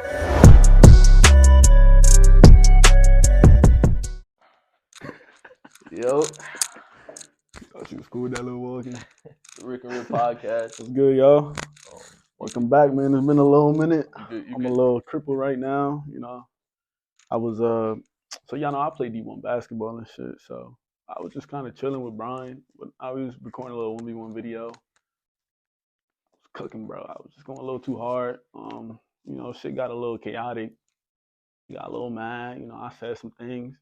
Yo, Thought you was cool with that little walking. Rick and Rick podcast. What's good, y'all? Welcome back, man. It's been a little minute. You I'm a little crippled right now. You know, I was so y'all know I play D1 basketball and shit. So I was just kind of chilling with Brian. But I was recording a little 1v1 video. I was cooking, bro. I was just going a little too hard. You know, shit got a little chaotic. Got a little mad. You know, I said some things.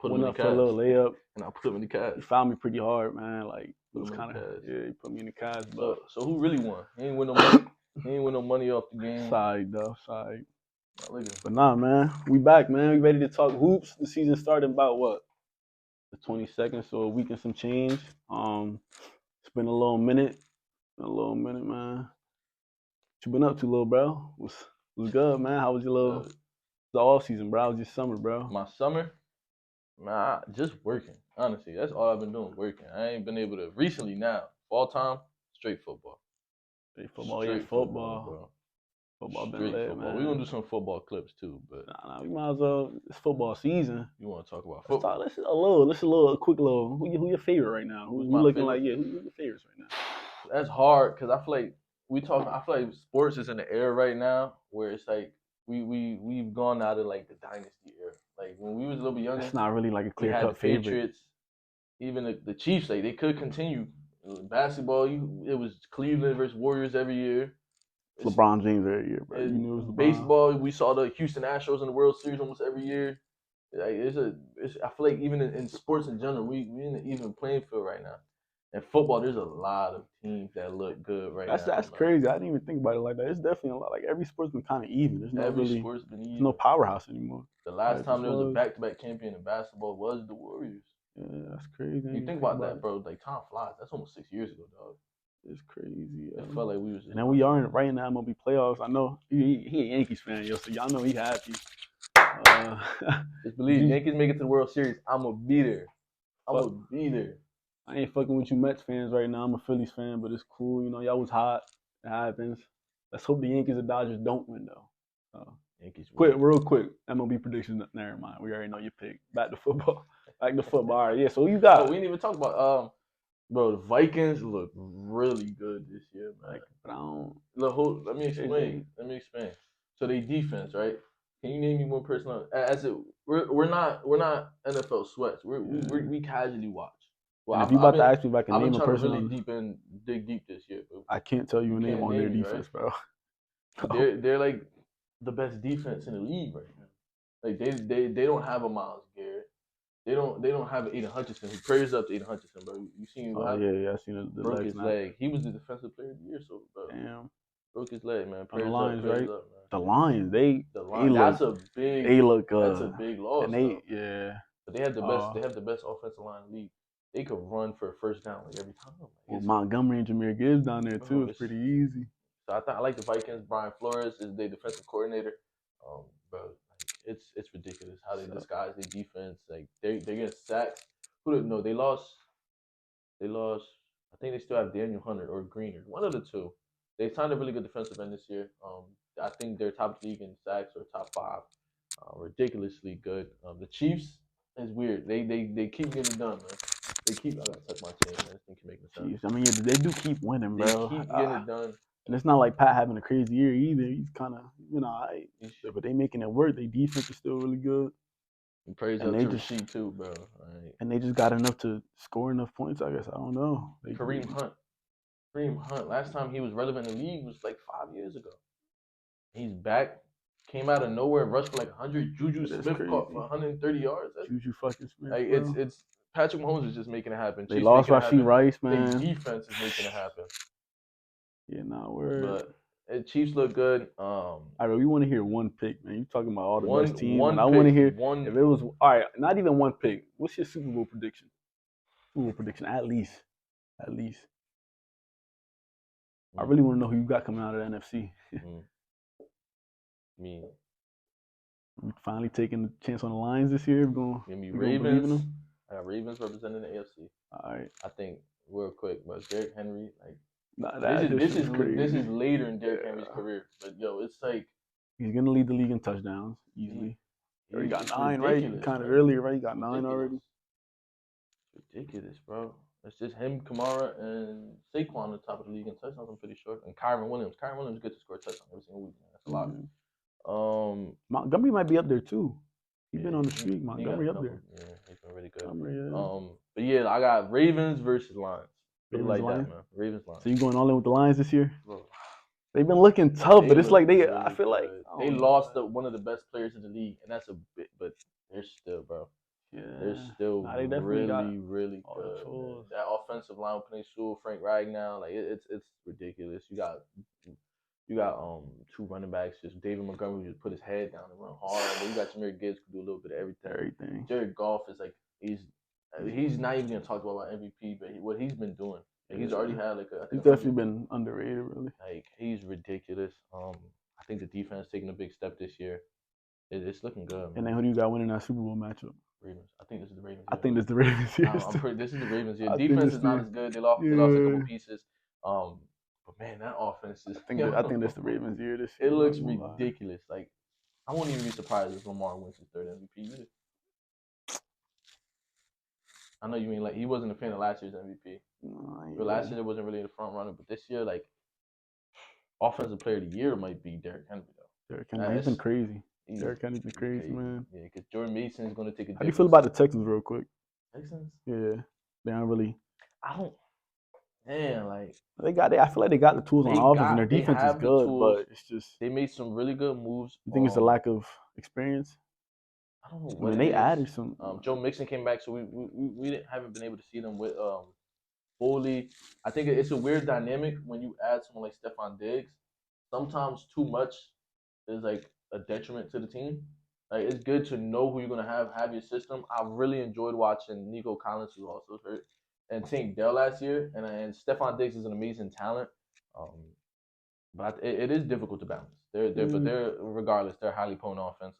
Went up for a little layup, and I put him in the cast. He found me pretty hard, man. Like it was Put him in kind the of cast. he put me in the cast. But So who really won? He ain't win no money. He ain't win no money off the game. Side though, side. Look at him. But nah, man, we back, man. We ready to talk hoops. The season started about what? The 22nd, so a week and some change. It's been a little minute. Man. What you been up to, little bro? Was good, man. How was your little the off season, bro? How was your summer, bro? My summer? Nah, just working. Honestly, that's all I've been doing, working. I ain't been able to recently now. Fall time, straight football. Straight football, bro. Football been Straight lit, football. man. We're gonna do some football clips too, but nah, we might as well. It's football season. You want to talk about football? Let's a quick little. Who your favorite right now? Who's looking favorite? Like who's your favorites right now? That's hard because I feel like I feel like sports is in the era right now where it's like we've gone out of like the dynasty era. Like when we was a little bit younger, it's not really like a clear cut favorite. Patriots, even the Chiefs, like they could continue. Basketball, it was Cleveland versus Warriors every year. LeBron James every year, bro. You knew it was baseball. We saw the Houston Astros in the World Series almost every year. Like I feel like even in sports in general, we in an even playing field right now. And football, there's a lot of teams that look good right now. That's crazy. I didn't even think about it like that. It's definitely a lot. Like every sport's been kind of even. There's no powerhouse anymore. The last time there was a back-to-back champion in basketball was the Warriors. Yeah, that's crazy. You think about that, bro. Like time flies. That's almost 6 years ago, dog. It's crazy. It felt like we was. And then we are right now MLB playoffs. I know he a Yankees fan, yo. So y'all know he happy. Just believe Yankees make it to the World Series. I'ma be there. I ain't fucking with you Mets fans right now. I'm a Phillies fan, but it's cool. You know, y'all was hot. It happens. Let's hope the Yankees and Dodgers don't win though. Yankees win. Real quick. MLB predictions. Never mind. We already know your pick. Back to football. All right. Yeah. So who you got? Oh, we didn't even talk about bro, the Vikings look really good this year, man. Let me explain. So they defense, right? Can you name me one person? We're not NFL sweats. We casually watch. Well, if you about to ask me if I can name a person, really dig deep this year. Bro. I can't tell you a name on their defense, right? Bro. They're like the best defense in the league right now. Like they don't have a Myles Garrett. They don't have Aiden Hutchinson. Who praise up to Aiden Hutchinson, bro. You seen what happened? Yeah, I seen the broke his leg. He was the defensive player of the year, so bro. Damn. Broke his leg, man. The Lions, right? Up, man. The Lions, they that's a big. They look. That's a big loss. And But they have the best. They have the best offensive line in the league. They could run for a first down like every time. Well, Montgomery and Jahmyr Gibbs down there too. It's pretty easy. So I like the Vikings. Brian Flores is their defensive coordinator. Bro, it's ridiculous how they disguise their defense. Like they get sacked. No, they lost. I think they still have Daniel Hunter or Greener. One of the two. They signed a really good defensive end this year. I think they're top league in sacks or top 5. Ridiculously good. The Chiefs is weird. They keep getting it done, man. I gotta touch my chin, man. This thing can make me sense. I mean, they do keep winning, bro. They keep getting it done. And it's not like Pat having a crazy year either. He's kind of, but they making it work. Their defense is still really good. And praise up to Rashid too, bro. Right. And they just got enough to score enough points, I guess. I don't know. Kareem Hunt. Last time he was relevant in the league was like 5 years ago. He's back. Came out of nowhere and rushed for like 100. Juju Smith caught for 130 yards. Juju fucking Smith. Like it's Patrick Mahomes is just making it happen. They lost Rashee Rice, man. Their defense is making it happen. Yeah, word. But Chiefs look good. All right, we want to hear one pick, man. You talking about all the best teams. I want to hear if it was all right. Not even one pick. What's your Super Bowl prediction? At least. I really want to know who you got coming out of the NFC. Me. We finally taking the chance on the Lions this year. Give me Ravens. I got Ravens representing the AFC. All right. I think real quick, but Derrick Henry, like this is later in Derrick Henry's career. But yo, it's like He's gonna lead the league in touchdowns easily. He already got 9, right? Kind of earlier, right? He got 9 already. It's ridiculous, bro. It's just him, Kamara, and Saquon on the top of the league in touchdowns. I'm pretty sure, and Kyron Williams. Kyron Williams gets to score a touchdown every single week. Man. That's a lot. Montgomery might be up there too. He's been on the streak. Montgomery up there. Yeah, he's been really good. Yeah. But yeah, I got Ravens versus Lions. Ravens, like Lions? that, man. Ravens, Lions. So you going all in with the Lions this year? Bro. They've been looking tough, but it's like they. Really I feel like they lost one of the best players in the league, and that's a bit. But they're still, bro. Yeah, they're still really good. That offensive line with Penny Sewell, Frank Ragnow, like it's ridiculous. You got 2 running backs. Just David Montgomery just put his head down and run hard. Then you got Jahmyr Gibbs who do a little bit of everything. Jared Goff is like he's not even gonna talk about MVP, but what he's been doing. Like, he's already had he's definitely been underrated, really. Like he's ridiculous. I think the defense taking a big step this year. It's looking good. Man. And then who do you got winning that Super Bowl matchup? Ravens. I think this is the Ravens. I think this is the Ravens here. This is the Ravens here. Defense is not as good. They lost a couple pieces. But man, that offense is. I think that's the Ravens year this year. It looks ridiculous. Like I won't even be surprised if Lamar wins his 3rd MVP either. I know you mean like he wasn't a fan of last year's MVP. But last year it wasn't really the front runner. But this year, like offensive player of the year might be Derrick Henry though. Derrick Henry, he's been crazy. Derrick Henry's been crazy, man. Yeah, because Jordan Mason is going to take a. How do you feel about the Texans, real quick? Texans? Yeah, they aren't really. I don't. Man, like they got. I feel like they got the tools on offense, and their defense is good, but it's just they made some really good moves. You think it's a lack of experience? I don't know. I mean, they added some. Joe Mixon came back, so we haven't been able to see them with Foley. I think it's a weird dynamic when you add someone like Stephon Diggs. Sometimes too much is like a detriment to the team. Like it's good to know who you're gonna have your system. I really enjoyed watching Nico Collins, who also hurt, and Tank Dell last year. And Stephon Diggs is an amazing talent. But it is difficult to balance. They're regardless, they're highly potent offense.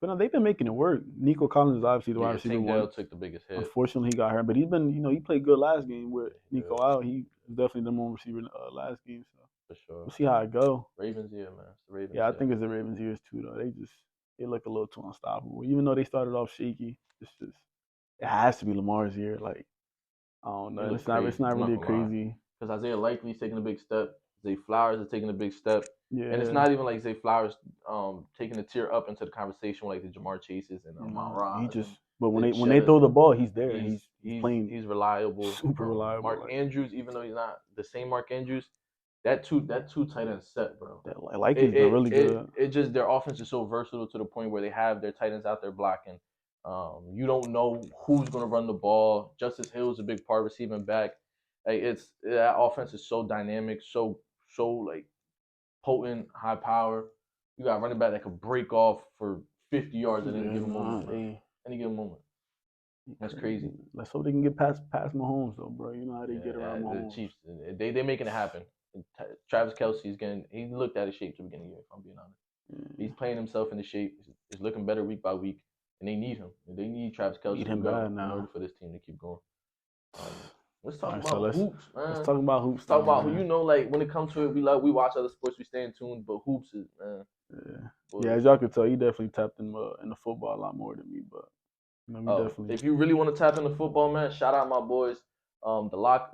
But no, they've been making it work. Nico Collins is obviously the wide receiver one. Dell took the biggest hit. Unfortunately, he got hurt, but he's been, he played good last game with Nico out. He was definitely the number 1 receiver last game. So for sure, we'll see how it go. Ravens, yeah, man. It's the Ravens. Yeah, I think it's the Ravens years too, though. They look a little too unstoppable. Even though they started off shaky, it has to be Lamar's year. Like I don't know, it's not really crazy. Because Isaiah Likely's taking a big step. Zay Flowers is taking a big step. Yeah. And it's not even like Zay Flowers taking a tier up into the conversation with like the Jamar Chases and Mount Ross. But when they throw the ball, he's there. He's playing. He's reliable. Super reliable. Mark Andrews, even though he's not the same Mark Andrews, that two tight end set, bro. I like he's been really good. It just their offense is so versatile to the point where they have their tight ends out there blocking. You don't know who's gonna run the ball. Justice Hill is a big part receiving back. Like that offense is so dynamic, so like potent, high power. You got a running back that could break off for 50 yards at any given moment. Any given moment. That's crazy. Let's hope they can get past Mahomes though, bro. You know how they get around Mahomes. The Chiefs, they're making it happen. Travis Kelce's he looked out of shape to the beginning of the year, if I'm being honest. He's playing himself into shape. He's looking better week by week, and they need him. They need Travis Kelce in order for this team to keep going. Let's talk about hoops, man. Let's talk about hoops. Talk about who like when it comes to it, we watch other sports, we stay in tune, but hoops is man. Yeah, as y'all can tell, he definitely tapped in the football a lot more than me, but definitely. If you really want to tap into football, man, shout out my boys, the locker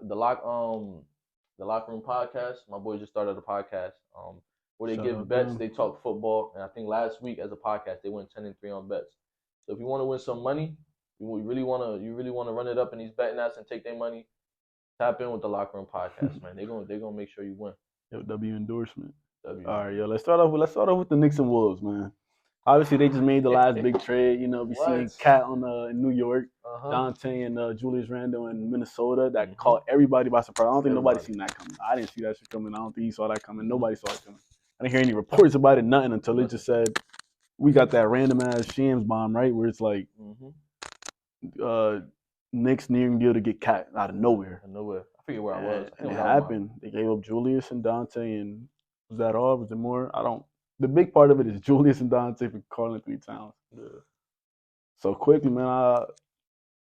room podcast. My boys just started a podcast, where they give bets, they talk football, and I think last week as a podcast they went 10-3 on bets. So if you want to win some money, you really want to run it up in these betting apps and take their money. Tap in with the Locker Room Podcast, man. They're gonna make sure you win. Yo, W endorsement. All right, yo. Let's start off with the Knicks and Wolves, man. Obviously, they just made the last big trade. We seen Cat in New York, Dante and Julius Randle in Minnesota. That caught everybody by surprise. I don't think nobody seen that coming. I didn't see that shit coming. I don't think he saw that coming. Nobody saw it coming. I didn't hear any reports about it, nothing, until they just said we got that random ass Shams bomb, right? Where it's like, Knicks nearing deal to get Cat out of nowhere. I forget where I was. And it happened. They gave up Julius and Dante, and was that all? Was there more? The big part of it is Julius and Dante for calling 3 times. Yeah. So quickly, man,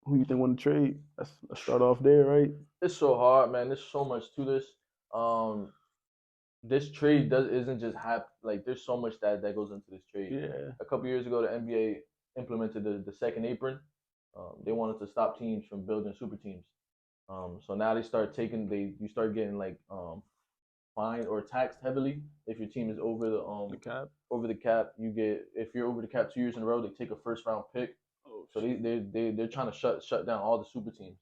who you think won the trade? Let's start off there, right? It's so hard, man. There's so much to this. this trade isn't just like there's so much that goes into this trade. Yeah. A couple years ago, the NBA implemented the second apron. They wanted to stop teams from building super teams. So now you start getting like fined or taxed heavily if your team is The cap. over the cap. You get if you're over the cap 2 years in a row, they take a first round pick. Oh, So they're trying to shut down all the super teams.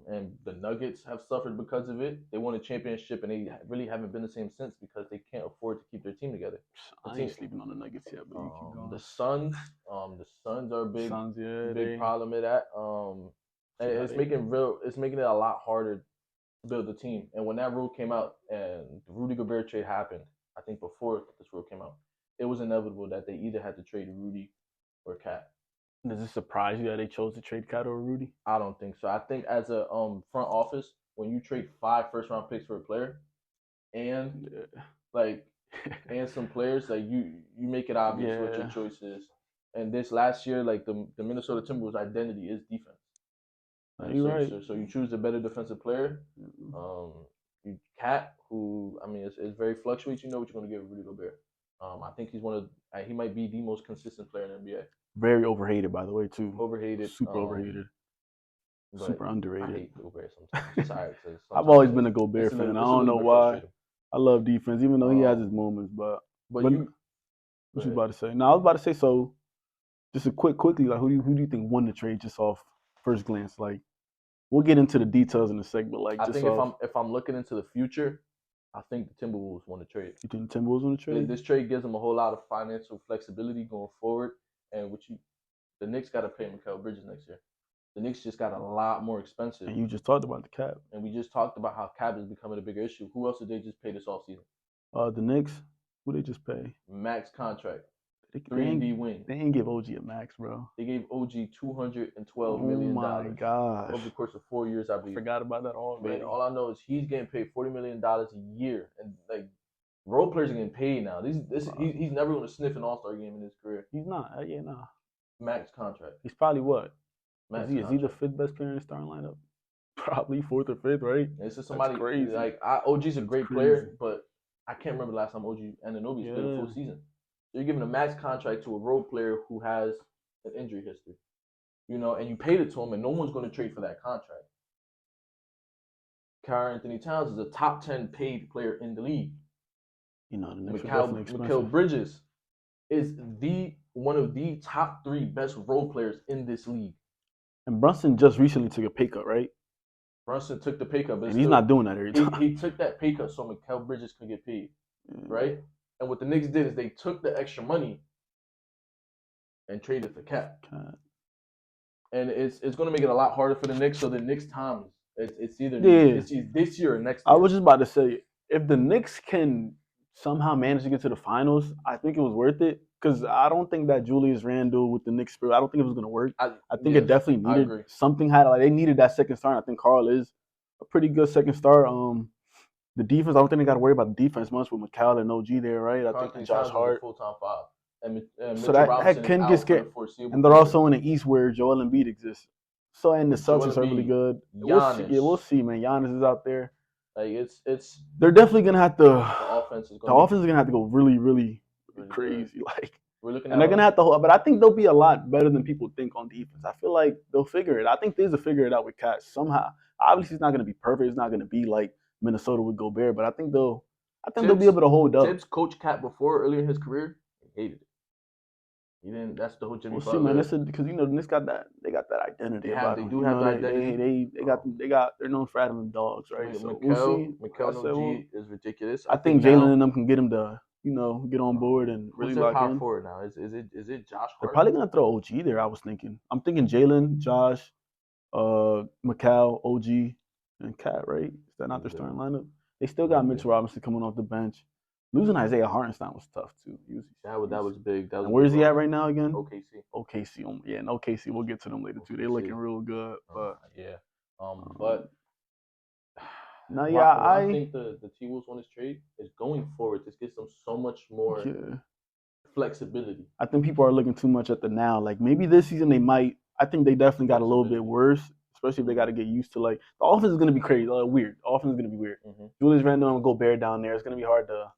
And the Nuggets have suffered because of it. They won a championship and they really haven't been the same since because they can't afford to keep their team together. I ain't sleeping on the Nuggets yet, but you keep going. The Suns are a Suns, yeah, big problem with that. And it's making it a lot harder to build a team. And when that rule came out and the Rudy Gobert trade happened, I think before this rule came out, it was inevitable that they either had to trade Rudy or Cat. Does it surprise you that they chose to trade Cat over Rudy? I don't think so. I think as a front office, when you trade 5 first round picks for a player, and like and some players, like you make it obvious what your choice is. And this last year, like the Minnesota Timberwolves identity is defense. You're right. So you choose a better defensive player. You Cat, who I mean, it's very fluctuates. You know what you're going to get with Rudy Gobert. I think he might be the most consistent player in the NBA. Very overhated, by the way, too. Overhated. Super overhated. Super underrated. I hate Gobert sometimes. Sorry, I've always been a Gobert fan. I don't know why. I love defense, even though he has his moments. But what you about to say? No, I was about to say, so just quickly, like who do you think won the trade just off first glance? Like, we'll get into the details in a segment. Like, I think if I'm looking into the future, I think the Timberwolves won the trade. You think the Timberwolves won the trade? This trade gives them a whole lot of financial flexibility going forward, and the Knicks got to pay Mikal Bridges next year. The Knicks just got a lot more expensive. And you just talked about the cap. And we just talked about how cap is becoming a bigger issue. Who else did they just pay this offseason? The Knicks. Who they just pay? Max contract. 3D wing. They didn't give OG a max, bro. They gave OG $212 million. Oh my gosh. Over the course of 4 years, I believe. I forgot about that already. Man, all I know is he's getting paid $40 million a year, and like role players are getting paid now. He's never going to sniff an All-Star game in his career. He's not. Yeah, nah. Max contract. He's probably what? Is he the 5th best player in the starting lineup? Probably 4th or 5th, right? This is somebody crazy. Like OG's a great player, but I can't remember the last time OG Anunoby played a full season. So you're giving a max contract to a role player who has an injury history, and you paid it to him, and no one's going to trade for that contract. Karl Anthony Towns is a top 10 paid player in the league. The Knicks Mikal Bridges is one of the top 3 best role players in this league. And Brunson just recently took a pay cut, right? Brunson took the pay cut, but he's not doing that every time. He took that pay cut so Mikal Bridges could get paid, right? And what the Knicks did is they took the extra money and traded for Cap. And it's going to make it a lot harder for the Knicks. So the Knicks times it's either this year or next year. I was just about to say, if the Knicks can somehow manage to get to the finals, I think it was worth it. Because I don't think that Julius Randle with the Knicks spirit, I don't think it was going to work. I think it definitely needed something. They needed that second star. And I think Karl is a pretty good second star. The defense, I don't think they got to worry about the defense much with Mikal and OG there, right? I think Josh Hart. Full-time 5. And so that can get scared. And they're also in the East where Joel Embiid exists. So, and the Celtics are really good. We'll see, man. Giannis is out there. Like, they're definitely going to have to. The offense is going to have to go really, really crazy. Good. Like, we're looking and they're going to have to hold. But I think they'll be a lot better than people think on defense. I feel like they'll figure it. I think they'll figure it out with Cat somehow. Obviously, it's not going to be perfect. It's not going to be like Minnesota with Gobert, but I think they'll be able to hold up. Tibbs coached Cat before earlier in his career. He hated it. He didn't. That's the whole Jimmy Butler. See, man, because the Knicks got that. They got that identity. They do have that identity. They're known for having dogs, right? So Mikal OG is ridiculous. I think Jalen and them can get him to get on board and really lock in. Who's their power forward now? Is it Josh Hart? They're probably gonna throw OG there. I was thinking. I'm thinking Jalen, Josh, Mikal, OG, and Cat. Right? Is that not their starting lineup? They still got Mitchell Robinson coming off the bench. Losing Isaiah Hartenstein was tough too. That was big. Where is he at right now again? OKC. OKC. Yeah, and OKC. We'll get to them later too. They're looking real good. But but no, yeah, I think the T-Wolves on this trade is going forward. This gives them so much more flexibility. I think people are looking too much at the now. Like maybe this season they might. I think they definitely got a little bit worse, especially if they got to get used to like the offense is gonna be crazy, weird. The offense is gonna be weird. Julius Randle and Gobert down there. It's gonna be hard to,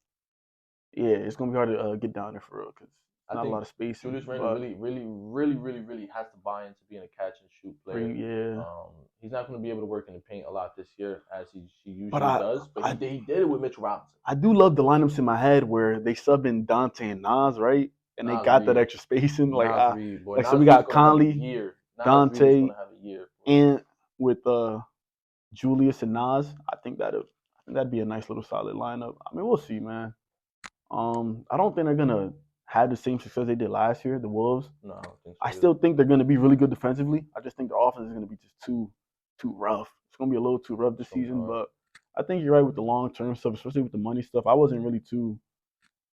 it's gonna be hard to get down there for real because not a lot of space. Julius Randle really has to buy into being a catch and shoot player. Yeah. He's not going to be able to work in the paint a lot this year as he usually does. But he did it with Mitchell Robinson. I do love the lineups in my head where they sub in Dante and Nas, right? And they got that extra spacing. So we got Conley, Dante, and with Julius and Nas. I think that'd be a nice little solid lineup. I mean, we'll see, man. I don't think they're gonna have the same success they did last year, the Wolves. No, I don't think so. I still think they're gonna be really good defensively. I just think their offense is gonna be just too rough. It's gonna be a little too rough this season, but I think you're right with the long-term stuff, especially with the money stuff. I wasn't really too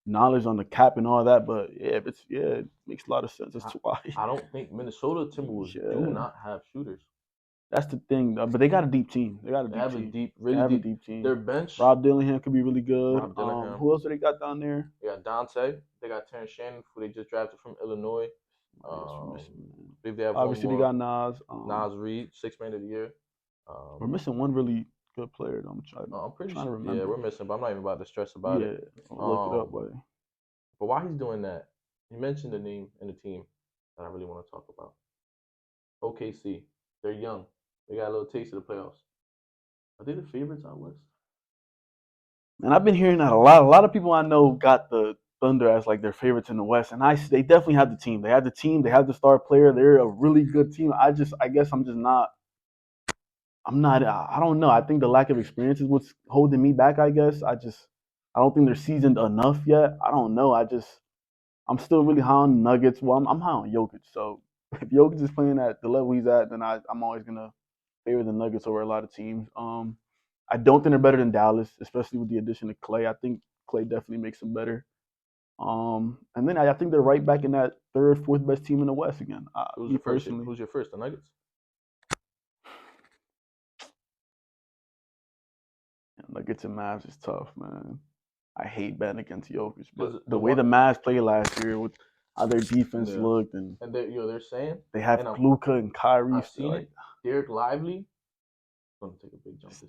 knowledge on the cap and all that, but it makes a lot of sense. That's why. I don't think Minnesota Timberwolves do not have shooters. That's the thing, but they got a deep team. They have a deep team. Their bench. Rob Dillingham could be really good. Who else do they got down there? They got Dante. They got Terrence Shannon, who they just drafted from Illinois. They have obviously they got Nas. Nas Reed, 6th Man of the Year. We're missing one really good player. Though. I'm pretty sure. To remember. Yeah, we're missing, but I'm not even about to stress about it. Look it up, buddy. But while he's doing that, you mentioned the name and the team that I really want to talk about. OKC. They're young. They got a little taste of the playoffs. Are they the favorites out west? And I've been hearing that a lot. A lot of people I know got the Thunder as like their favorites in the West, and they definitely have the team. They have the team. They have the star player. They're a really good team. I guess I'm just not. I don't know. I think the lack of experience is what's holding me back. I guess I don't think they're seasoned enough yet. I don't know. I'm still really high on Nuggets. Well, I'm high on Jokic. So if Jokic is playing at the level he's at, then I'm always gonna favor the Nuggets over a lot of teams. I don't think they're better than Dallas, especially with the addition of Clay. I think Clay definitely makes them better. And then I think they're right back in that third, fourth best team in the West again. Who's your first? The Nuggets? Nuggets and Mavs is tough, man. I hate betting against Jokic, but the way the Mavs played last year with how their defense looked, and they're saying they have Luka and Kyrie. I've seen it. Derek Lively going to take a big jump this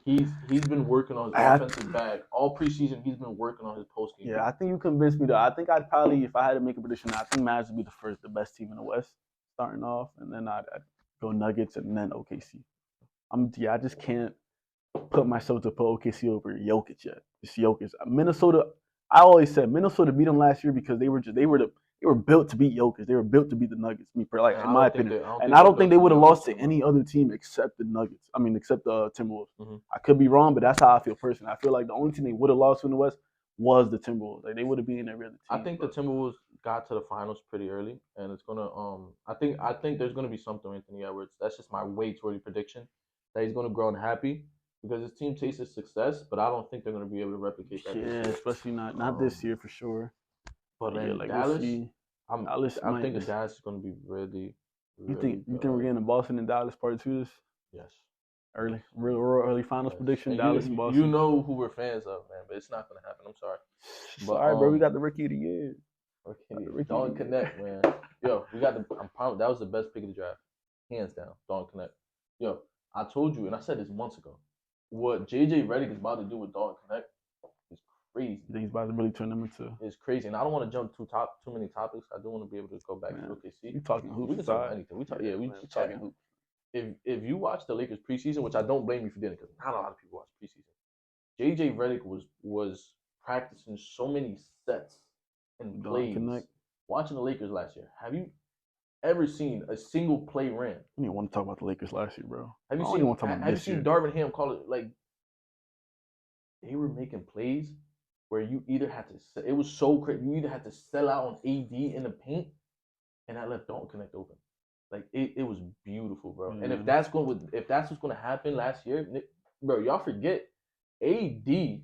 year. He's been working on his offensive bag all preseason. He's been working on his post game. Yeah, I think you convinced me. I think I'd probably, if I had to make a prediction, I think Mavs would be the best team in the West starting off, and then I'd go Nuggets and then OKC. I just can't put myself to put OKC over Jokic yet. It's Jokic. Minnesota. I always said Minnesota beat them last year because they were built to beat Jokic. They were built to beat the Nuggets. In my opinion, I don't think they would have lost to any other team except the Nuggets. I mean, except the Timberwolves. Mm-hmm. I could be wrong, but that's how I feel personally. I feel like the only team they would have lost in the West was the Timberwolves. Like they would have beaten every other team. I think the Timberwolves got to the finals pretty early, and it's gonna. I think there's gonna be something with Anthony Edwards. That's just my way toward the prediction that he's gonna grow and happy. Because his team tasted success, but I don't think they're going to be able to replicate that. Yeah, especially not this year for sure. But then Dallas, I'm thinking Dallas is going to be really. You think we're getting a Boston and Dallas part 2 this? Yes. Real early finals prediction. Dallas and Boston. You know who we're fans of, man, but it's not going to happen. I'm sorry. Sorry, bro. We got the rookie of the year. Dalton Connect, man. Yo, we got that was the best pick of the draft, hands down. Dalton Connect. Yo, I told you, and I said this months ago. What JJ Redick is about to do with Dalton Connect is crazy. He's about to really turn them into. It's crazy, and I don't want to jump too many topics. I do want to be able to go back to OKC. We talking hoops. We can talk about anything. We talking hoops. If you watch the Lakers preseason, which I don't blame you if you didn't, because not a lot of people watch preseason. JJ Redick was practicing so many sets and plays. Watching the Lakers last year, have you ever seen a single play ran? I don't even want to talk about the Lakers last year, bro. Have you seen Darvin Ham call it like they were making plays where you either had to it was so crazy, you either had to sell out on AD in the paint and that left Dalton Connect open. Like it was beautiful, bro. Yeah. And if that's what's gonna happen last year, bro, y'all forget AD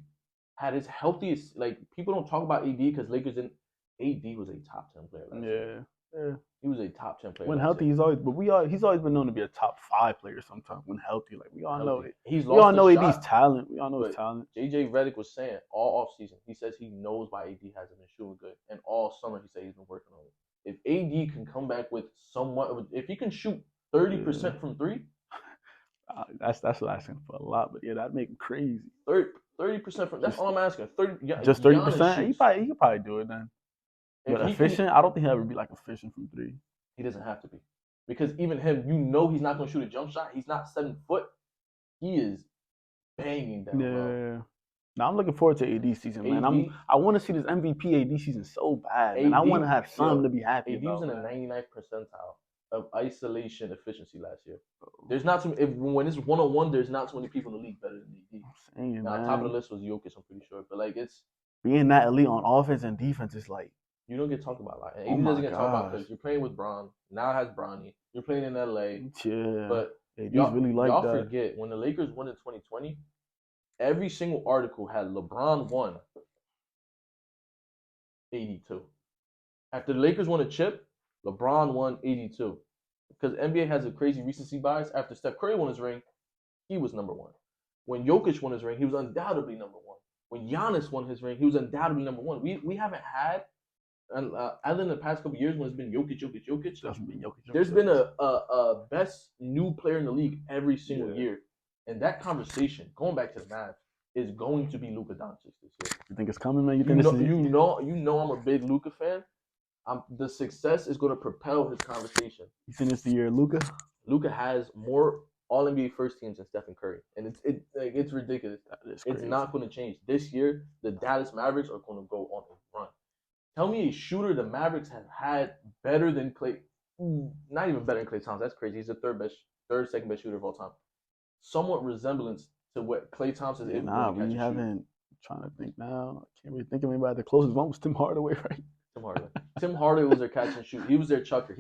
had his healthiest, like people don't talk about AD because Lakers didn't. AD was a top 10 player last year. Yeah. He was a top 10 player. When healthy, he's always been known to be a top 5 player sometimes. When healthy, like we all know it. We all know AD's talent. We all know his talent. JJ Redick was saying all offseason, he says he knows why AD hasn't been shooting good. And all summer he said he's been working on it. If AD can come back with somewhat, if he can shoot 30% from three. That's asking for a lot, but yeah, that'd make him crazy. 30% from. That's all I'm asking. 30. Yeah, just 30%. He could probably do it then. But efficient, I don't think he'll ever be like efficient from three. He doesn't have to be, because even him, he's not going to shoot a jump shot. He's not 7 foot. He is banging down. Yeah. Bro. Now I'm looking forward to AD season, man. I want to see this MVP AD season so bad, man. I want to have something to be happy about. AD was in the 99th percentile of isolation efficiency last year. There's not too many, when it's 1-on-1, there's not too many people in the league better than AD. I'm saying, now, top of the list was Jokic, I'm pretty sure, but like it's being that elite on offense and defense is like you don't get talked about a lot. And AD doesn't get talked about because you're playing with Bron. Now it has Bronny. You're playing in LA. Yeah, but AD's really like y'all that. Forget when the Lakers won in 2020. Every single article had LeBron won 82. After the Lakers won a chip, LeBron won 82. Because NBA has a crazy recency bias. After Steph Curry won his ring, he was number one. When Jokic won his ring, he was undoubtedly number one. When Giannis won his ring, he was undoubtedly number one. We haven't had, other than the past couple of years when it's been Jokic. There's been a best new player in the league every single year. And that conversation, going back to the Mavs, is going to be Luka Doncic this year. You think it's coming, man? You know I'm a big Luka fan. The success is going to propel his conversation. You think it's the year Luka? Luka has more All-NBA first teams than Stephen Curry, and it's ridiculous. It's not going to change this year. The Dallas Mavericks are going to go on a run. Tell me a shooter the Mavericks have had better than Klay. Not even better than Klay Thompson. That's crazy. He's the second best shooter of all time. Somewhat resemblance to what Klay Thompson is. Nah, we haven't. Trying to think now. I can't really think of anybody. The closest one was Tim Hardaway, right? Tim Hardaway was their catch and shoot. He was their chucker.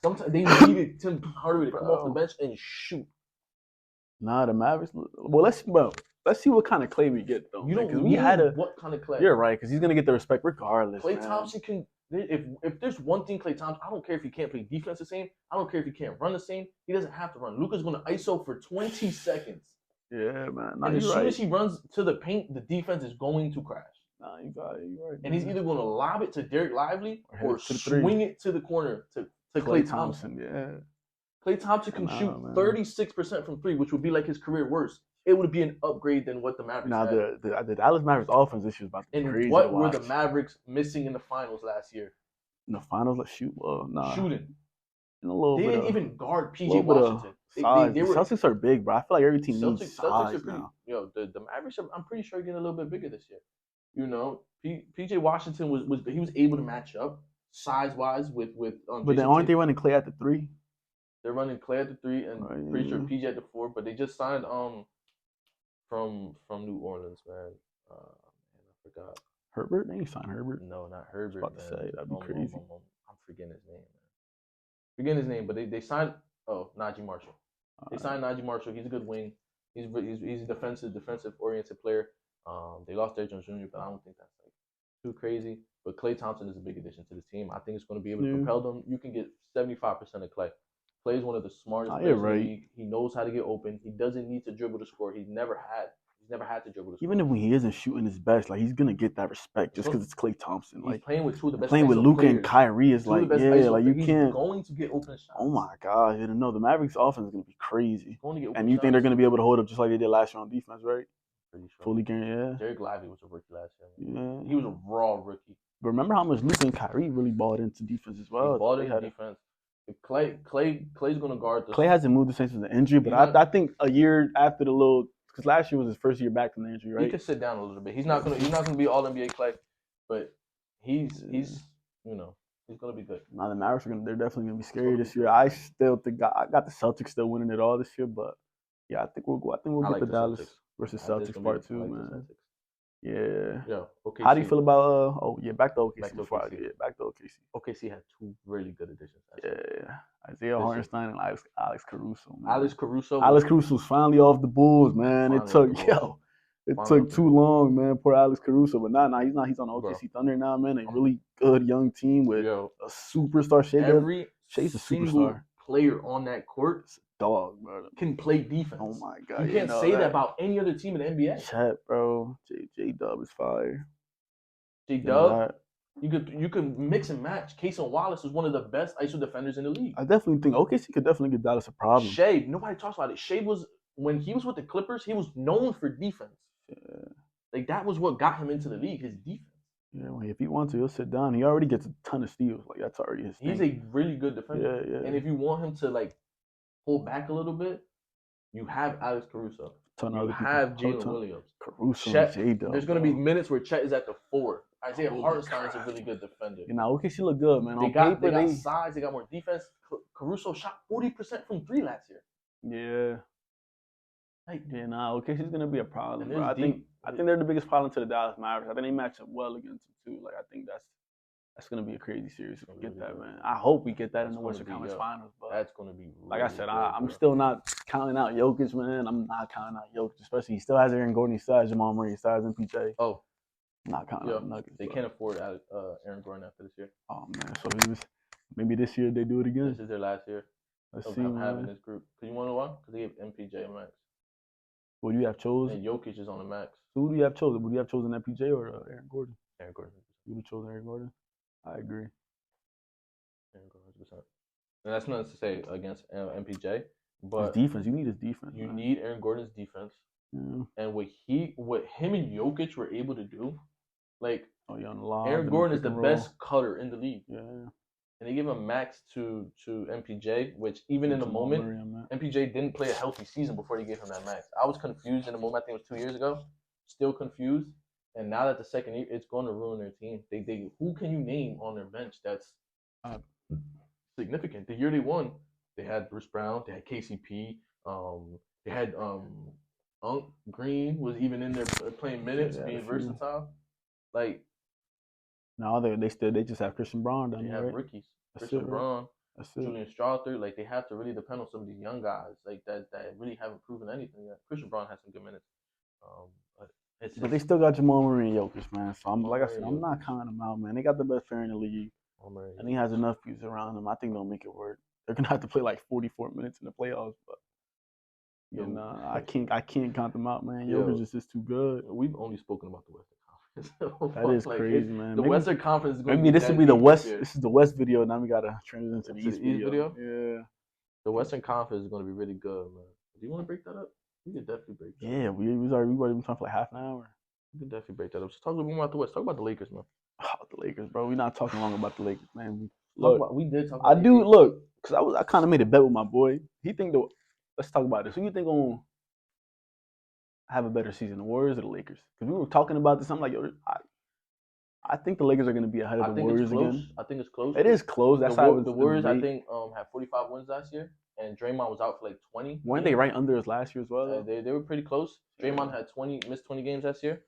Sometimes they needed Tim Hardaway to come off the bench and shoot. Nah, the Mavericks. Well, let's see what kind of Klay we get though. You don't know what kind of Klay. You're right, because he's gonna get the respect regardless. Klay Thompson can. If there's one thing Klay Thompson, I don't care if he can't play defense the same. I don't care if he can't run the same. He doesn't have to run. Luka's gonna ISO for 20 seconds. Yeah, man. And as soon as he runs to the paint, the defense is going to crash. Nah, you got it. You're right. And he's either going to lob it to Derek Lively or swing it to the corner to Klay Thompson. Yeah. Klay Thompson can shoot 36% from three, which would be like his career worst. It would be an upgrade than what the Mavericks had. The Dallas Mavericks offense this year is about to be crazy. And what were the Mavericks missing in the finals last year? In the finals, shooting. And a little they bit didn't even guard PJ Washington. The Celtics are big, bro. I feel like every team needs size are pretty, now. The Mavericks, I'm pretty sure, getting a little bit bigger this year. You know, PJ Washington was able to match up size-wise with but then aren't they running Klay at the 3? They're running Klay at the 3 and pretty sure PJ at the 4. But they just signed from New Orleans, man. I forgot. Herbert? They ain't signed Herbert. No, not Herbert. I was about to say that'd be crazy. I'm forgetting his name, man. Forgetting his name, but they signed Najee Marshall. They signed Najee Marshall. He's a good wing. He's a defensive oriented player. They lost Derrick Jones Jr., but I don't think that's like too crazy. But Klay Thompson is a big addition to the team. I think it's going to be able to propel them. You can get 75% of Klay. Klay is one of the smartest players in the league. He knows how to get open. He doesn't need to dribble to score. He's never had to dribble to score. Even if when he isn't shooting his best, like he's gonna get that respect just because it's Klay Thompson. He's playing with two of the best. Playing with Luka and Kyrie is like, yeah, like you can't. He's going to get open shots. Oh my gosh, I didn't know the Mavericks offense is gonna be crazy. Going to get open and you think they're gonna be able to hold up just like they did last year on defense, right? Pretty sure. Fully guaranteed. Yeah. Derek Lively was a rookie last year. Man. Yeah. He was a raw rookie. But remember how much Luka and Kyrie really balled into defense as well. He balled into defense. If Klay's gonna guard. Klay hasn't moved the same since the injury, but I think a year after the little. Because last year was his first year back from the injury, right? He could sit down a little bit. He's not gonna be all NBA Klay, but he's gonna be good. Now the Mavericks they're definitely gonna be scary this year. I still think I got the Celtics still winning it all this year, but yeah, I think we'll get the Dallas versus Celtics part 2, man. Yeah. Yo, OKC. How do you feel about back to OKC. Back to OKC. OKC had 2 really good additions. Yeah. Isaiah Hartenstein and Alex Caruso, man. Alex Caruso's finally off the Bulls, man. It took too long, man. Poor Alex Caruso, but nah, he's not. He's on the OKC Thunder now, man. A really good young team with a superstar. Shai's a superstar. Player on that court, dog, bro, can play defense. Oh my god, you can't say that about any other team in the NBA. Chet, bro, J Dub is fire. J Dub, You could mix and match. Cason Wallace is one of the best ISO defenders in the league. I definitely think OKC could definitely give Dallas a problem. Shai, nobody talks about it. Shai was when he was with the Clippers, he was known for defense. Yeah. Like that was what got him into the league, his defense. Yeah, well, if he wants to, he'll sit down. He already gets a ton of steals. Like that's already his thing. He's a really good defender. Yeah, yeah. And if you want him to like pull back a little bit, you have Alex Caruso. You have Jalen Williams. Caruso, Chet, there's going to be minutes where Chet is at the 4. Isaiah Hartenstein is a really good defender. You know, OKC look good, man. They got size. They got more defense. Caruso shot 40% from 3 last year. Yeah. OKC's gonna be a problem, bro. I think they're the biggest problem to the Dallas Mavericks. I think they match up well against them too. Like I think that's gonna be a crazy series if we get that, man. I hope we get that in the Western Conference Finals. But that's gonna be like I said, I'm still not counting out Jokic, man. I'm not counting out Jokic, especially he still has Aaron Gordon, he still has Jamal Murray, he still has MPJ. Oh, I'm not counting out Nuggets. They can't afford Aaron Gordon after this year. Oh man, so maybe this year they do it again. This is their last year. Let's see, man. Having this group. Cause you want to know why? Because they gave MPJ a max. What do you have chosen? And Jokic is on the max. So who do you have chosen? Would you have chosen MPJ or Aaron Gordon? Aaron Gordon. You would have chosen Aaron Gordon? I agree. Aaron Gordon, 100%. And that's not to say against MPJ, but his defense. You need his defense. You need Aaron Gordon's defense. Yeah. And what him and Jokic were able to do, like Aaron Gordon is the best cutter in the league. Yeah. And they gave him max to MPJ, which even in the moment, MPJ didn't play a healthy season before they gave him that max. I was confused in the moment. I think it was 2 years ago. Still confused. And now that the second year, it's going to ruin their team. They who can you name on their bench that's significant? The year they won, they had Bruce Brown, they had KCP, they had Unk Green was even in there playing minutes, being versatile. Like. No, they just have Christian Braun down there. They have rookies. Christian Braun, Julian Strawther. Like they have to really depend on some of these young guys, like that really haven't proven anything yet. Christian Braun has some good minutes, but they still got Jamal Murray and Jokic, man. So I'm not counting them out, man. They got the best player in the league, and he has enough pieces around him. I think they'll make it work. They're gonna have to play like 44 minutes in the playoffs, but I can't count them out, man. Jokic is just too good. We've only spoken about the Western. That is crazy, man. The Western Conference is going maybe this will be the West. This is the West video. Now we gotta transition to the East video. Yeah. The Western Conference is going to be really good, man. Do you want to break that up? We could definitely break that. Yeah, we already been talking for like half an hour. We could definitely break that up. So talk a little more about the West. Talk about the Lakers, man. Oh, the Lakers, bro. We're not talking long about the Lakers, man. We did talk. About because I kind of made a bet with my boy. Let's talk about this. Who you think gonna have a better season, the Warriors or the Lakers? Because we were talking about this. I'm like, yo, I think the Lakers are going to be ahead of the Warriors again. I think it's close. It is close. That's how the Warriors, I think, had 45 wins last year, and Draymond was out for like 20. Weren't they right under us last year as well? They were pretty close. Draymond had missed 20 games last year.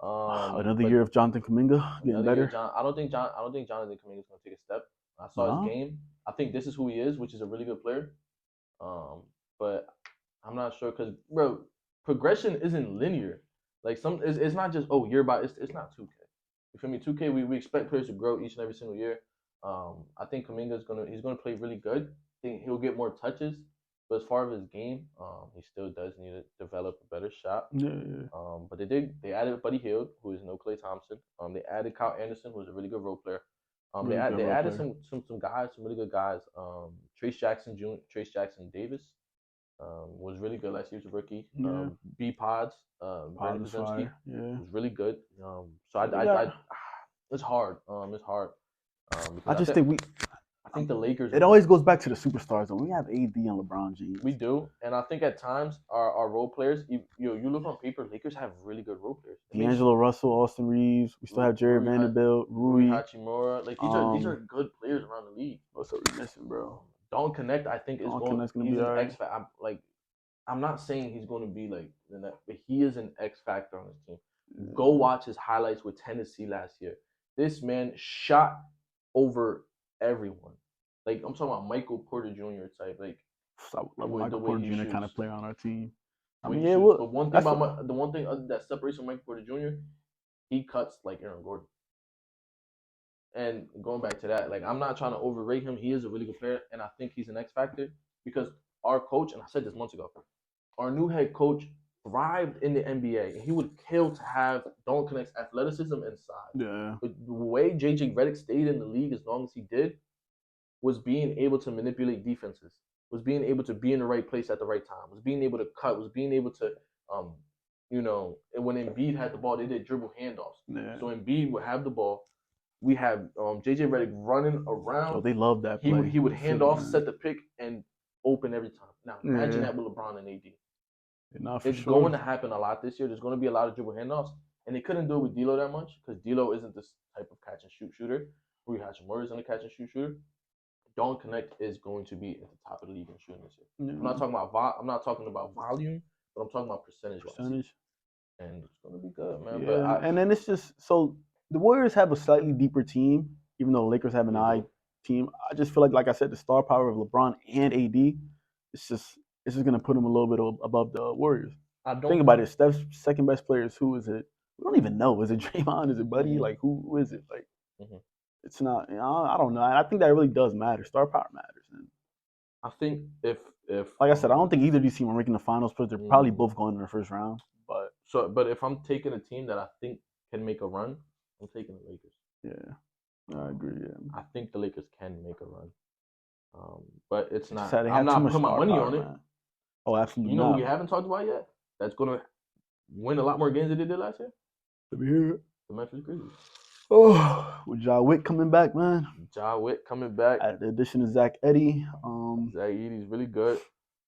Another year of Jonathan Kuminga getting better. I don't think Jonathan Kuminga is going to take a step. I saw his game. I think this is who he is, which is a really good player. But I'm not sure because, bro, progression isn't linear. Like it's not just year by. It's not 2K. You feel me? 2K, we expect players to grow each and every single year. I think Kuminga's gonna play really good. I think he'll get more touches, but as far as his game, he still does need to develop a better shot. Yeah. But they added Buddy Hield, who is no Klay Thompson. They added Kyle Anderson, who's a really good role player. They added some guys, some really good guys. Trace Jackson Davis was really good last year. He was a rookie. B Pods, Brandon Kuzinski, was really good. It's hard. It's hard. I think the Lakers. It always goes back to the superstars. Though. We have AD and LeBron James. We do, and I think at times our role players. You look on paper, Lakers have really good role players. D'Angelo Russell, Austin Reeves. We still have Jared Vanderbilt, Rui Hachimura. Like these are good players around the league. What's we missing, bro? Don't Connect. I think is going to be an X factor. I'm not saying he's going to be like the net, but he is an X factor on his team. Yeah. Go watch his highlights with Tennessee last year. This man shot over everyone. Like I'm talking about Michael Porter Jr. type. Like Michael Porter Jr. kind of player on our team. But one thing that separates from Michael Porter Jr. He cuts like Aaron Gordon. And going back to that, like I'm not trying to overrate him. He is a really good player, and I think he's an X factor because our coach, and I said this months ago, our new head coach thrived in the NBA. He would kill to have Dalton Connect's athleticism and size. Yeah. But the way JJ Redick stayed in the league as long as he did was being able to manipulate defenses, was being able to be in the right place at the right time, was being able to cut, was being able to, when Embiid had the ball, they did dribble handoffs. Yeah. So Embiid would have the ball. We have JJ Redick running around. Oh, they love that play. He would hand off, set the pick, and open every time. Now imagine that with LeBron and AD. It's going to happen a lot this year. There's going to be a lot of dribble handoffs, and they couldn't do it with D'Lo that much because D'Lo isn't this type of catch and shoot shooter. Rui Hachimura isn't a catch and shoot shooter. Dalton Connect is going to be at the top of the league in shooting this year. Yeah. I'm not talking about volume, but I'm talking about percentage. And it's going to be good, man. Yeah. And then it's just so the Warriors have a slightly deeper team, even though the Lakers have an eye team. I just feel like I said, the star power of LeBron and AD, it's just going to put them a little bit above the Warriors. Think about it. Steph's second best players, who is it? We don't even know. Is it Draymond? Is it Buddy? Like, who is it? Like, it's not. I don't know. And I think that really does matter. Star power matters. And I think if like I said, I don't think either of these teams are making the finals, but they're probably both going in the first round. But if I'm taking a team that I think can make a run, I'm taking the Lakers. Yeah, I agree. Yeah, I think the Lakers can make a run. But it's not. I'm not putting my money on it. Man. Oh, absolutely. You know who we haven't talked about yet? That's gonna win a lot more games than they did last year. Let me hear it. The Memphis Grizzlies. Oh, with Ja Witt coming back, man. Ja Witt coming back. At the addition of Zach Edey. Zach Edey's really good.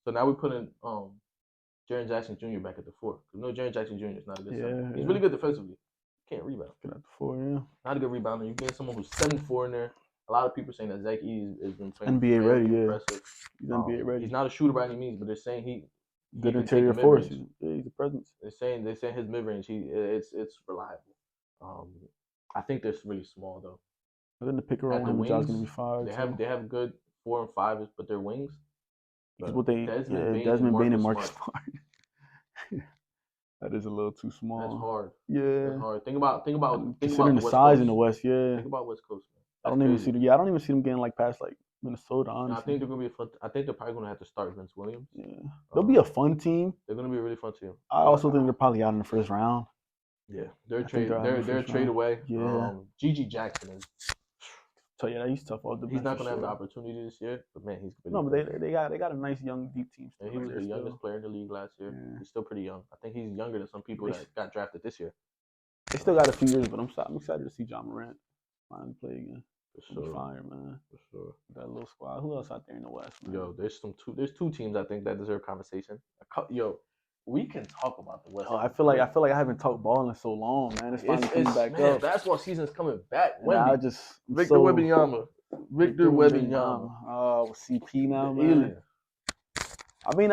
So now we put in Jaren Jackson Jr. back at the 4. No, Jaren Jackson Jr. is not a good center. He's really good defensively. Can't rebound. Good at the 4, yeah. Not a good rebounder. You get someone who's 7'4" in there. A lot of people saying that Zach Edey has been playing NBA ready, impressive. He's NBA ready. He's not a shooter by any means, but they're saying he good interior force. He's a presence. They're saying his mid range, it's reliable. I think they're really small though. But then the pick around him, John's gonna be 5. They have good 4 and 5s, but they're wings. That's what they Desmond Bane and Marcus Smart. That is a little too small. That's hard. Yeah. That's hard. Think about considering the size in the West, yeah. Think about West Coast, man. I don't even see them getting like past like Minnesota, honestly. I think they're gonna be I think they're probably gonna have to start Vince Williams. Yeah. They'll be a fun team. They're gonna be a really fun team. I also think they're probably out in the first round. Yeah. They're a trade away. Yeah. Gigi Jackson is So yeah, he's tough off the bench. He's not gonna have the opportunity this year, but man, he's no. But they got a nice young deep team. And he was the youngest player in the league last year. Yeah. He's still pretty young. I think he's younger than some people that got drafted this year. They still got a few years, but I'm excited to see John Morant finally play again. For sure, fire, man. For sure. That little squad. Who else out there in the West? Man? Yo, there's two teams I think that deserve conversation. Yo, we can talk about the West. I feel like I haven't talked ball in so long, man. It's finally coming back up. Basketball season's coming back. Victor Wembanyama. Victor Wembanyama. Oh, CP now, man. I mean,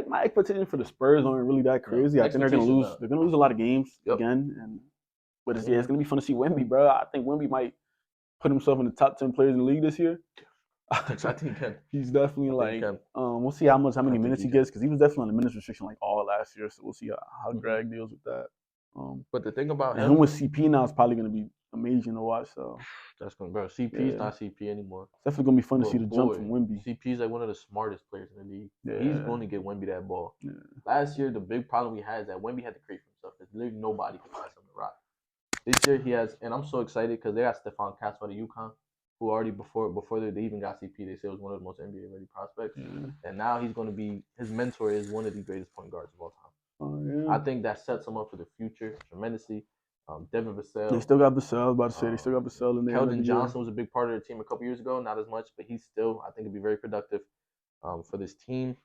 my expectations for the Spurs aren't really that crazy. I think they're gonna lose. They're gonna lose a lot of games again, but it's gonna be fun to see Wemby, bro. I think Wemby might put himself in the top 10 players in the league this year. I think he can. He's definitely we'll see how many minutes he gets because he was definitely on the minutes restriction like all last year. So we'll see how Greg deals with that. But the thing about him with CP now is probably gonna be amazing to watch. So that's gonna, bro. CP's not CP anymore. It's definitely gonna be fun to see the jump from Wemby. CP's like one of the smartest players in the league. Yeah. He's going to get Wemby that ball. Yeah. Last year, the big problem we had is that Wemby had to create for himself. There's literally nobody can pass him the rock. This year he has, and I'm so excited because they got Stephon Castle out of UConn, who already before they even got CP, they said was one of the most NBA ready prospects. Yeah. And now he's going to be, his mentor is one of the greatest point guards of all time. Oh, yeah. I think that sets him up for the future tremendously. Devin Vassell. They still got Vassell. I was about to say they still got Vassell in there. Keldon Johnson was a big part of the team a couple years ago, not as much, but he's still, I think, it'd be very productive for this team.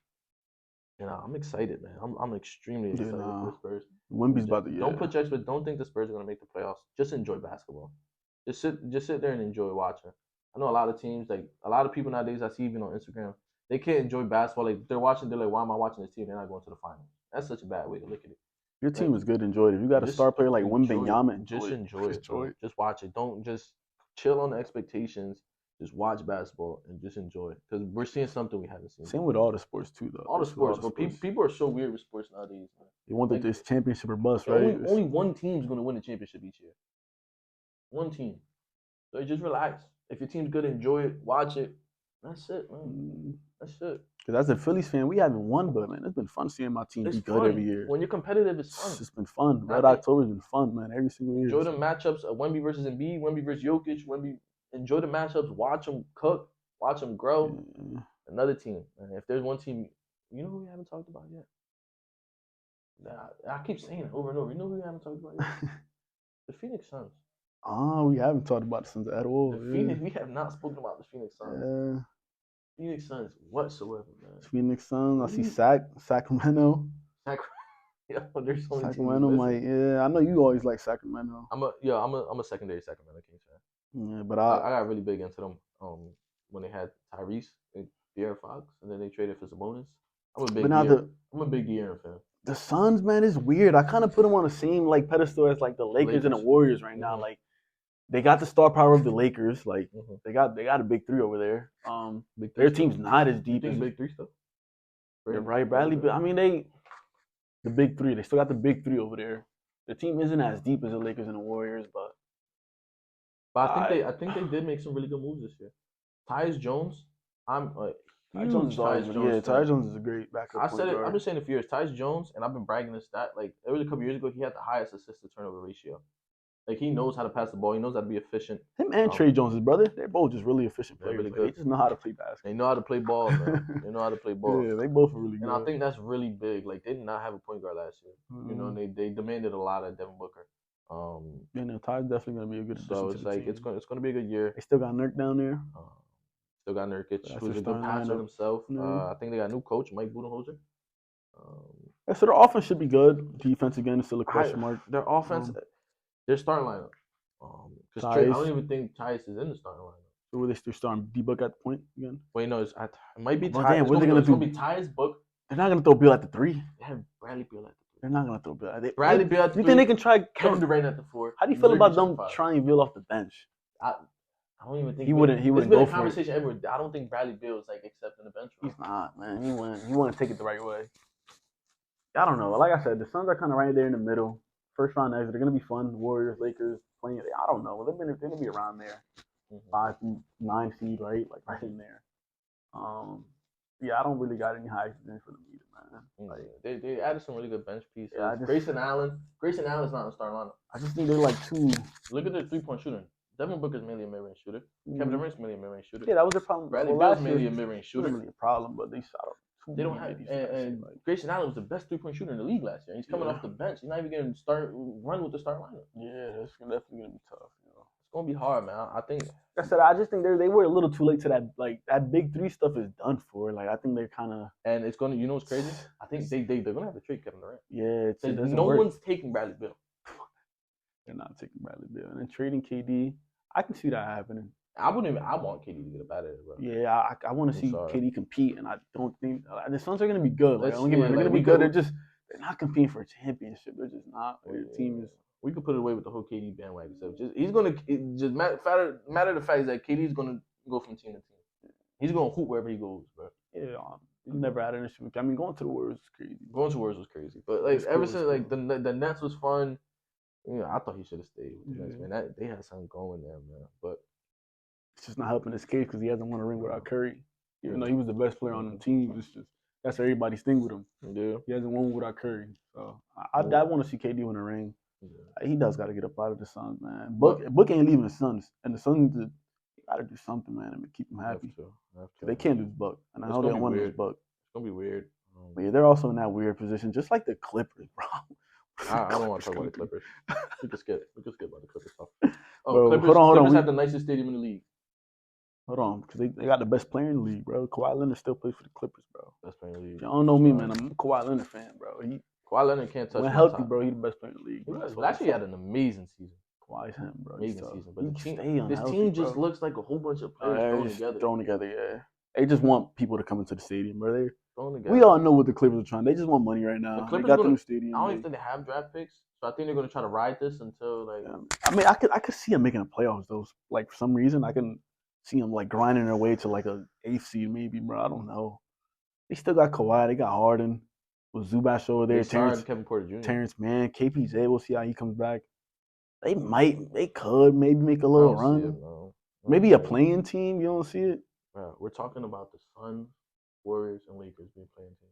And I'm excited, man. I'm extremely excited for the Spurs. Wemby's about to. Don't put your expectations. Don't think the Spurs are going to make the playoffs. Just enjoy basketball. Just sit there and enjoy watching. I know a lot of teams, like a lot of people nowadays I see even on Instagram, they can't enjoy basketball. Like they're watching, they're like, why am I watching this team? They're not going to the finals. That's such a bad way to look at it. Your team is good. Enjoy it. If you got a star player like Wembanyama, just enjoy it. Just watch it. Don't just chill on the expectations. Just watch basketball and just enjoy it because we're seeing something we haven't seen. Same with all the sports too, though. All the sports, but people are so weird with sports nowadays. Man. They want this championship or bust, right? Only one team's going to win the championship each year. One team. So just relax. If your team's good, enjoy it. Watch it. That's it, man. That's it. Because as a Phillies fan, we haven't won, but man, it's been fun seeing my team be good every year. When you're competitive, it's fun. It's been fun. Red October's been fun, man. Every single year. Enjoy the matchups. Wemby versus Embiid, Wemby versus Jokic. Enjoy the matchups. Watch them cook. Watch them grow. Yeah. Another team. And if there's one team, you know who we haven't talked about yet? I keep saying it over and over. You know who we haven't talked about yet? The Phoenix Suns. We haven't talked about the Suns at all. We have not spoken about the Phoenix Suns. Yeah. Phoenix Suns whatsoever, man. Phoenix Suns. I see Sacramento. Yeah, there's so many Sacramento might. Yeah, I know you always like Sacramento. I'm a secondary Sacramento Kings fan. Yeah, but I got really big into them. When they had Tyrese and De'Aaron Fox, and then they traded for Sabonis. I'm a big De'Aaron fan. The Suns, man, is weird. I kind of put them on the same like pedestal as like the Lakers and the Warriors right now. Like they got the star power of the Lakers. Like they got a big three over there. Their team's not as deep as big three stuff. They're right, Bradley. But I mean, the big three. They still got the big three over there. The team isn't as deep as the Lakers and the Warriors, but I think they did make some really good moves this year. Tyus Jones, Tyus Jones is a great backup. I've been saying it for years. Tyus Jones, and I've been bragging this stat. Like it was a couple years ago, he had the highest assist to turnover ratio. Like he knows how to pass the ball. He knows how to be efficient. Him and Trey Jones, his brother, they're both just really efficient players. Really good. They just know how to play basketball. They know how to play ball, man. They know how to play ball. Yeah, they both are really good. And I think that's really big. Like they did not have a point guard last year. You know, they demanded a lot of Devin Booker. Ty's definitely gonna be a good addition. So it's like it's gonna be a good year. They still got Nurk down there. Still got Nurkic, who's a good passer himself. I think they got a new coach, Mike Budenholzer. So their offense should be good. Defense again is still a question mark. Their offense, their starting lineup. Because I don't even think Tyus is in the starting lineup. So were they still starting D-Book at the point again? Wait, no, it might be Tyus. Damn, what are they gonna do? It's gonna be Tyus, Book. They're not gonna throw Beal at the 3. They have Bradley Beal at the 3. They're not gonna throw Beal. Bradley Beal at the 3. You think they can try Kevin Durant at the 4? How do you feel about them trying Beal off the bench? I don't even think he wouldn't go for it. It's been a conversation everywhere. I don't think Bradley Beal is like accepting the bench. He's not, man. You want to take it the right way. I don't know. Like I said, the Suns are kind of right there in the middle. First round exit. They're gonna be fun. Warriors, Lakers playing. I don't know. They're gonna be around there. 5, 9 seed, right? Like right in there. I don't really got any high expectations for them either, man. Like, they added some really good bench pieces. Grayson Allen's not in the starting lineup. I just think they're like too. Look at their 3-point shooting. Devin Booker's mainly a mid-range shooter. Kevin Durant's mainly a mid-range shooter. Yeah, that was their problem. Bradley Beal's mainly a mid-range shooter. Wasn't really a problem, but they shot up. They don't have, and Grayson Allen was the best 3-point shooter in the league last year. He's coming off the bench. He's not even going to run with the starting lineup. Yeah, that's definitely going to be tough. It's going to be hard, man. I think. Like I said, I just think they were a little too late to that. Like that big 3 stuff is done for. Like I think they're kind of. And it's going to. You know what's crazy? I think they're going to have to trade Kevin Durant. Yeah, no one's taking Bradley Beal. They're not taking Bradley Beal, and then trading KD. I can see that happening. I want KD to get up out of there, bro. Yeah, I want to see KD compete, and I don't think the Suns are going to be good. Like, don't get me wrong, they're going to be good. They're not competing for a championship. They're just not. Their team is. We could put it away with the whole KD bandwagon stuff. He's going to matter the fact is that KD's going to go from team to team. He's going to hoop wherever he goes, bro. Yeah, he never had an issue. I mean, going to the Warriors was crazy. Going to the Warriors was crazy, but like ever since like the Nets was fun. I thought he should have stayed with the Nets, man. They had something going there, man. But it's just not helping his case because he hasn't won a ring without Curry. Even though he was the best player on the team, it's just that's everybody's thing with him. Yeah, he hasn't won without Curry. So I want to see KD win a ring. Yeah. He does got to get up out of the Suns, man. Book ain't leaving the Suns, and the Suns got to do something, man, and keep him happy. Have to. They can't lose Buck, and I know they don't want to lose Buck. It's gonna be weird. But yeah, they're also in that weird position, just like the Clippers, bro. I don't want to talk about the Clippers. We can skip about the Clippers stuff. Bro, Clippers have the nicest stadium in the league. Hold on, because they got the best player in the league, bro. Kawhi Leonard still plays for the Clippers, bro. Best player in the league. Y'all don't know me, man. I'm a Kawhi Leonard fan, bro. Kawhi Leonard can't touch. When healthy, bro, he's the best player in the league. Last year he had an amazing season. Kawhi's him, bro. Amazing season. But this team just looks like a whole bunch of players thrown together. Yeah. They just want people to come into the stadium, bro. We all know what the Clippers are trying. They just want money right now. They got the new stadium. I don't even think they have draft picks, so I think they're going to try to ride this until like. I mean, I could see them making the playoffs though. Like for some reason, I can see them like grinding their way to like a 8th seed maybe, bro. I don't know. They still got Kawhi. They got Harden with Zubac over there. Kevin Porter Jr. Terrence Mann, KPJ. We'll see how he comes back. They could maybe make a little run. Maybe a playing team. You don't see it. Bro, we're talking about the Suns, Warriors, and Lakers being playing teams,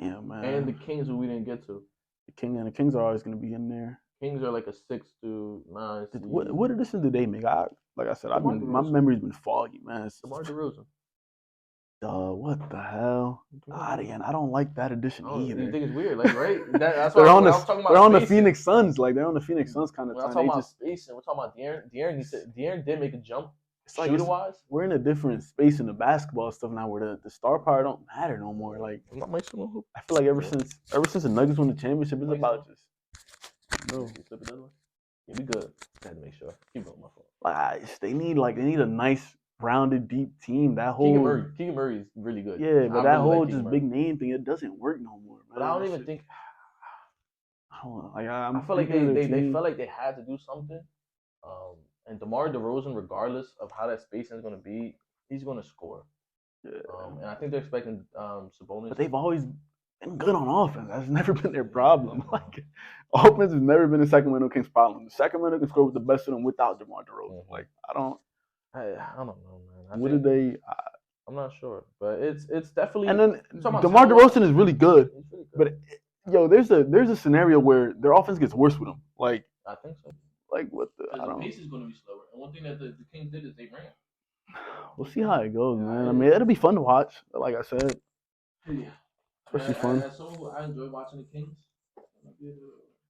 Damn, man. and the Kings, who we didn't get to. The Kings are always going to be in there. Kings are like a 6 to 9 seed. What addition did they make? Like I said, my memory's been foggy, man. DeMar DeRozan. What the hell? Again, I don't like that addition either. You think it's weird, like, right? That's they're what on I'm talking about. They're on the Phoenix Suns, like they're on the Phoenix Suns kind of time. We're talking about spacing. We're talking about De'Aaron did make a jump. It's like shooter-wise, we're in a different space in the basketball stuff now, where the star power don't matter no more. Like I feel like ever since the Nuggets won the championship, it's about just. Bro, yeah, we good. I had to make sure. Keep going, my fault. They need a nice, rounded, deep team. That whole Keegan Murray is really good. Yeah, but that whole just big name thing, it doesn't work no more, man. But I don't even think. I don't know. Like, I feel like they felt like they had to do something. And DeMar DeRozan, regardless of how that spacing is going to be, he's going to score. Yeah. And I think they're expecting Sabonis. But they've always been good on offense. That's never been their problem. Like, offense has never been the Sacramento Kings' problem. The Sacramento can score with the best of them without DeMar DeRozan. Like, I don't know, man. I'm not sure, but it's definitely. And then DeMar DeRozan is really good, but there's a scenario where their offense gets worse with him. Like, I think so. Like, what the? The pace is going to be slower. And one thing that the Kings did is they ran. We'll see how it goes, man. I mean, it'll be fun to watch. Like I said, yeah, especially fun. As someone who I enjoy watching the Kings.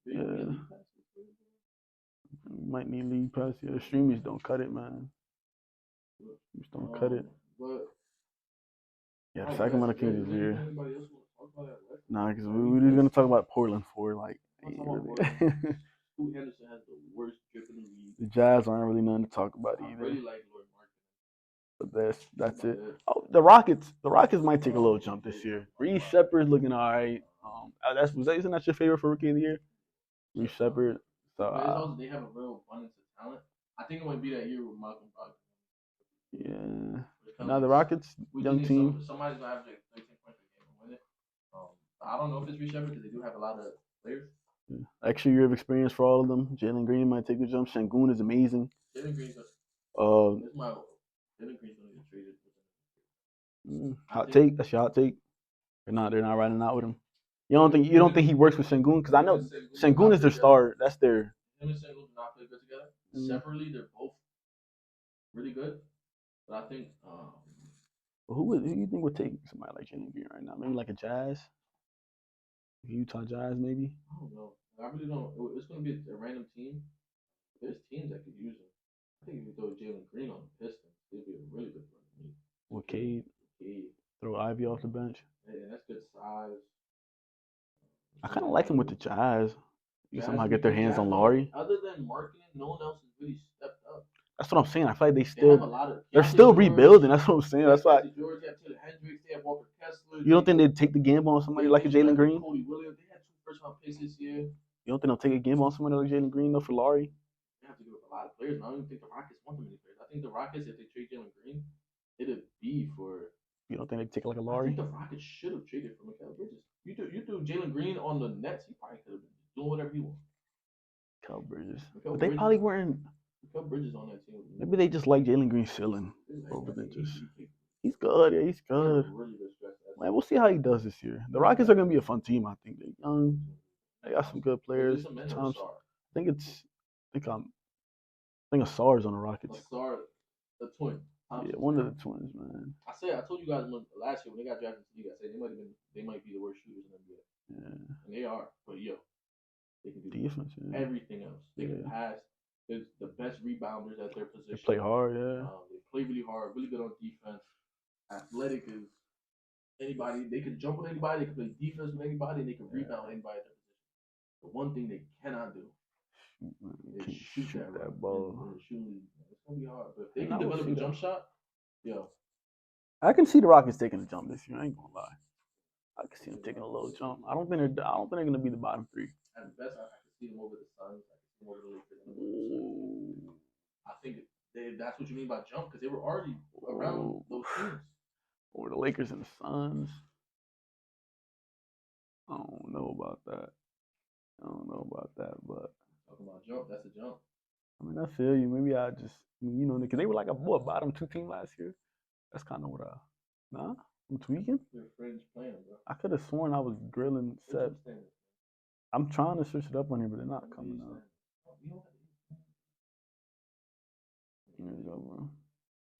You might need league pass. Yeah, the streamers don't cut it, man. Streamers don't cut it. Yeah, the Sacramento Kings is here. Nah, because we're just gonna talk about Portland for like. Who Henderson has the worst drip in the league. The Jazz aren't really nothing to talk about either. I really like Lord Mark. But that's it. Oh, the Rockets might take a little jump this year. Reece Shepard's looking all right. Isn't that your favorite for Rookie of the Year? Reece Shepard. So they have a real abundance of talent. I think it might be that year with Malcolm Brogdon. Yeah. Now the Rockets, young team. Somebody's gonna have like 13 points a game and win it. I don't know if it's Reece Shepard because they do have a lot of players. Yeah. Extra year of experience for all of them. Jalen Green might take a jump. Şengün is amazing. Jalen Green's Jalen Green's gonna get traded. Hot take. That's your hot take. They're not riding out with him. You don't think he works with Şengün? Because I know Şengün is their star. That's their. Him and Şengün do not play good together. Separately, they're both really good. But I think. Who do you think would take somebody like Jalen Green right now? Maybe like a Jazz. Utah Jazz, maybe. I don't know. I really don't. It's going to be a random team. There's teams that could use him. I think if you throw Jalen Green on the Pistons, it'd be a really good one. With Cade. Throw Ivy off the bench. Yeah, that's good size. I kind of like him with the Jazz. You somehow get their hands on Laurie. Other than marketing, no one else has really stepped up. That's what I'm saying. I feel like they're still rebuilding. That's what I'm saying. That's why. George, they have Taylor Hendricks, they have Walker Kessler. You don't think they'd take the gamble on somebody like a Jalen Green? Cody Williams, they had 2 first-round picks this year. You don't think they'll take a gamble on somebody like Jalen Green though for Laurie? They have to give up a lot of players. I don't even think the Rockets want them many players. I think the Rockets, if they trade Jalen Green, it'd be for. You don't think they'd take like a Laurie? I think the Rockets should have traded for Mikal Bridges. You threw Jalen Green on the Nets, he probably could have been doing whatever he wanted. Mikal Bridges. But they probably weren't. Mikal Bridges on that team. Maybe they just like Jalen Green ceiling over than just. He's good. Yeah, he's good. Man, we'll see how he does this year. The Rockets are gonna be a fun team. I think they're young. They got some good players. I think Asar's on the Rockets. Asar, the twin. Yeah, one of the twins, man. I told you guys last year when they got drafted to the league, I said they might be the worst shooters in the NBA. Yeah. And they are, but they can do defense, everything else. They can pass. They're the best rebounders at their position. They play hard, yeah. They play really hard, really good on defense. Athletic is anybody. They can jump with anybody. They can play defense with anybody. And they can rebound anybody at their position. The one thing they cannot do is shoot that ball. It's gonna be hard, but if they can develop a jump shot, I can see the Rockets taking a jump this year. I ain't gonna lie. I can see them taking a little jump. I don't think they're gonna be the bottom 3. At the best, I can see them over the Suns. I can see them over the Lakers. I think that's what you mean by jump because they were already around those teams. Over the Lakers and the Suns. I don't know about that, but talking about jump, that's a jump. I mean, I feel you. Maybe I just, you know, because they were like a bottom two team last year. That's kind of what I. Nah, I'm tweaking. Your friends playing, bro. I could have sworn I was grilling set. I'm trying to search it up on here, but they're not coming up. There you go, bro.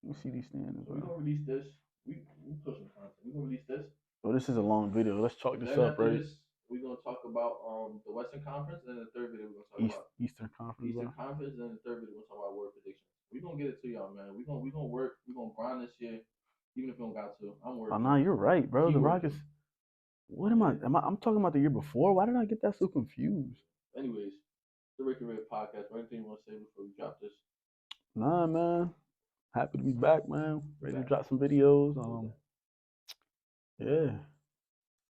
Let me see these standings, bro. We gonna release this. We pushing content. We gonna release this. Oh, this is a long video. Let's chalk this up, right? We're gonna talk about the Western Conference, and then the third video we're gonna talk about Eastern Conference. Eastern Conference, and then the third video we're gonna talk about word predictions. We're gonna get it to y'all, man. We're gonna work. We're gonna grind this year, even if we don't got to. I'm working. Oh no, you're right, bro. The Rockets. What am I? I'm talking about the year before. Why did I get that so confused? Anyways, the Ricky Red podcast. Anything you want to say before we drop this? Nah, man. Happy to be back, man. Ready to drop some videos. Yeah.